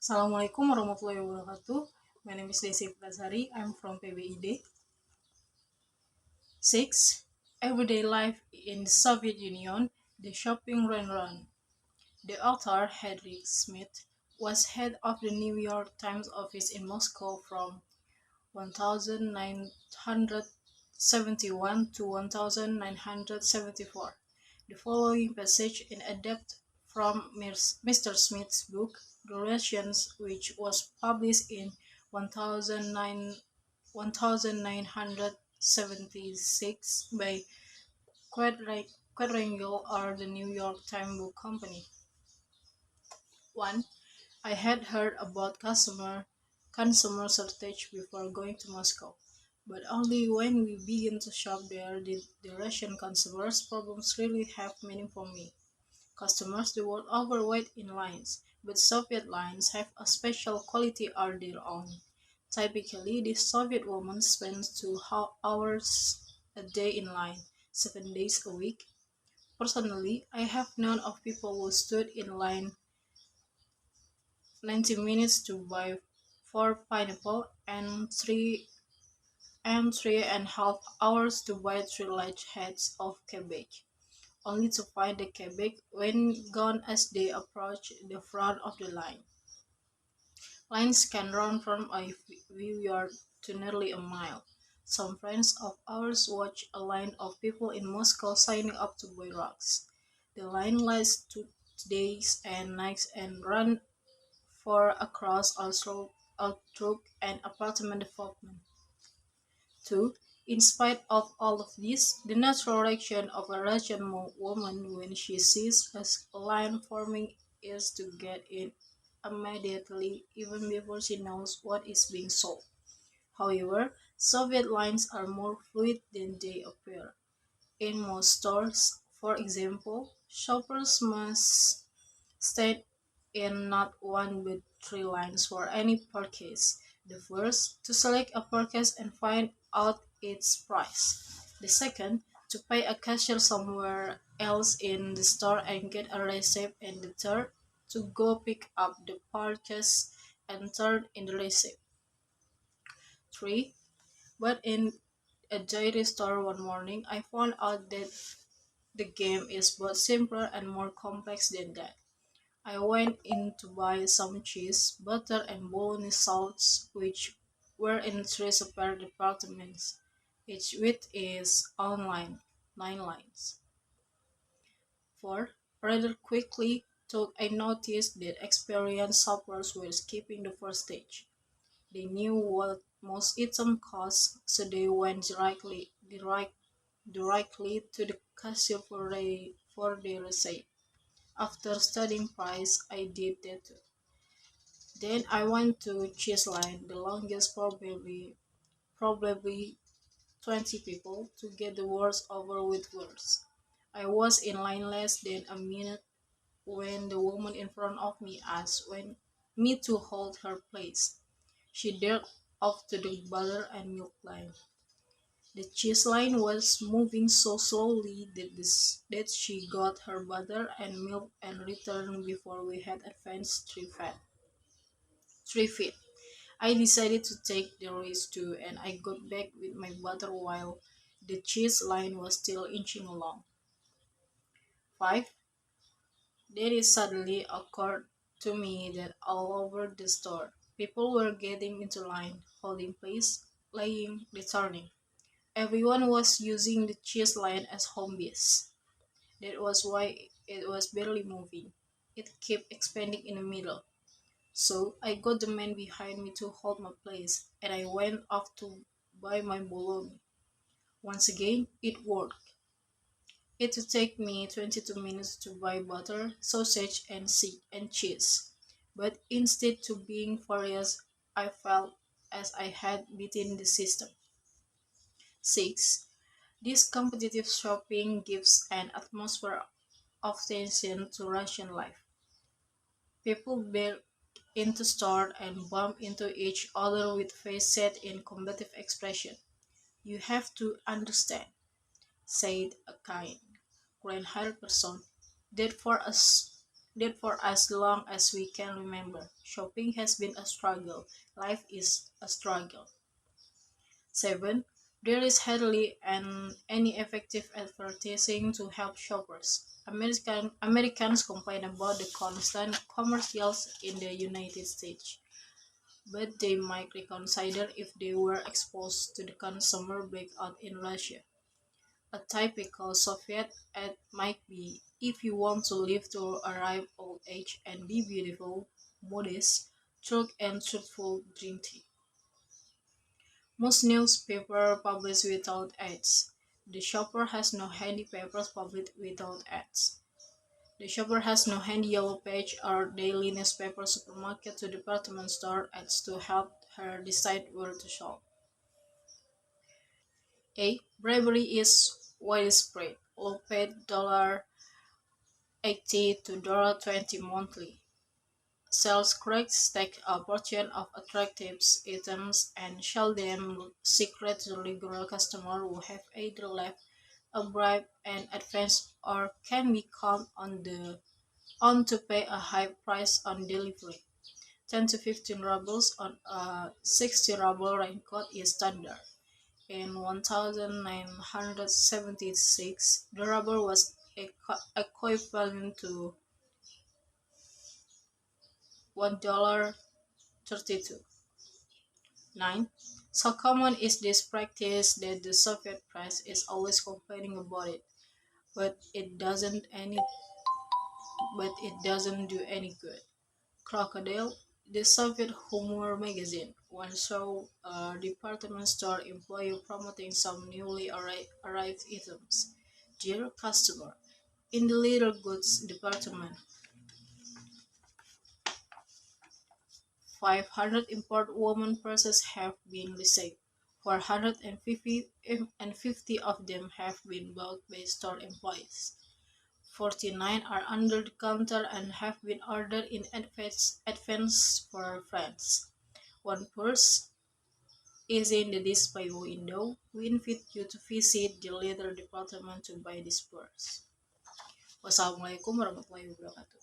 Assalamualaikum warahmatullahi wabarakatuh. My name is Desy Sari. I'm from M.Pd. 6. Everyday life in the Soviet Union, the shopping run. The author, Henry Smith, was head of the New York Times office in Moscow from 1971 to 1974. The following passage is adapted from Mr. Smith's book, Relations, which was published in 1976 by Quadrangle or the New York Times Book Company. 1. I had heard about consumer shortage before going to Moscow, but only when we began to shop there did the Russian consumers' problems really have meaning for me. Customers the world over wait in lines, but Soviet lines have a special quality of their own. Typically, the Soviet woman spends 2 hours a day in line, 7 days a week. Personally, I have known of people who stood in line 90 minutes to buy 4 pineapple and 3.5 hours to buy 3 large heads of cabbage, only to find the cabbage when gone as they approach the front of the line. Lines can run from a few yards to nearly a mile. Some friends of ours watch a line of people in Moscow signing up to buy rugs. The line lasts 2 days and nights and run for across through an apartment development. 2. In spite of all of this, the natural reaction of a Russian woman when she sees a line forming is to get in immediately, even before she knows what is being sold. However, Soviet lines are more fluid than they appear. In most stores, for example, shoppers must stand in not one but 3 lines for any purchase. The first, to select a purchase and find out its price. The second, to pay a cashier somewhere else in the store and get a receipt. And the third, to go pick up the purchase and turn in the receipt. 3. But in a jewelry store one morning, I found out that the game is both simpler and more complex than that. I went in to buy some cheese, butter, and bologna sauce, which were in 3 separate departments. Each with is online, 9 lines. 4. Rather quickly, though I noticed that experienced shoppers were skipping the first stage. They knew what most items cost, so they went directly to the cashier for their receipt. After studying price, I did that too. Then I went to cheese line, the longest probably 20 people to get the worst over with words. I was in line less than a minute when the woman in front of me asked me to hold her place. She dared off to the butter and milk line. The cheese line was moving so slowly that she got her butter and milk and returned before we had advanced 3 feet. I decided to take the risk too, and I got back with my butter while the cheese line was still inching along. 5. Then it suddenly occurred to me that all over the store, people were getting into line, holding place, laying, returning. Everyone was using the cheese line as home base. That was why it was barely moving. It kept expanding in the middle. So I got the man behind me to hold my place, and I went off to buy my bologna. Once again, it worked. It would take me 22 minutes to buy butter, sausage, and cheese. But instead of being furious, I felt as I had beaten the system. 6. This competitive shopping gives an atmosphere of tension to Russian life. People barge into store and bump into each other with face set in combative expression. "You have to understand," said a kind, grand-haired person, "that for us that for as long as we can remember, shopping has been a struggle. Life is a struggle. 7. There is hardly any effective advertising to help shoppers. Americans complain about the constant commercials in the United States, but they might reconsider if they were exposed to the consumer breakout in Russia. A typical Soviet ad might be: if you want to live to a ripe old age and be beautiful, modest, true and truthful, drink tea. Most newspapers publish without ads. The shopper has no handy papers published without ads. The shopper has no handy yellow page or daily newspaper supermarket to department store ads to help her decide where to shop. A. Bribery is widespread. Low paid $80 to $20 monthly. Sales clerks take a portion of attractive items and sell them secretly to regular customers who have either left a bribe in advance or can be called on to pay a high price on delivery. 10 to 15 rubles on a 60 ruble raincoat is standard. In 1976, the ruble was equivalent to $1.32. 9. So common is this practice that the Soviet press is always complaining about it, but it doesn't do any good. Crocodile, the Soviet humor magazine, once saw a department store employee promoting some newly arrived items. Dear customer, in the little goods department, 500 import woman purses have been received. 450 of them have been bought by store employees. 49 are under the counter and have been ordered in advance for friends. One purse is in the display window. We invite you to visit the leather department to buy this purse. Wassalamualaikum warahmatullahi wabarakatuh.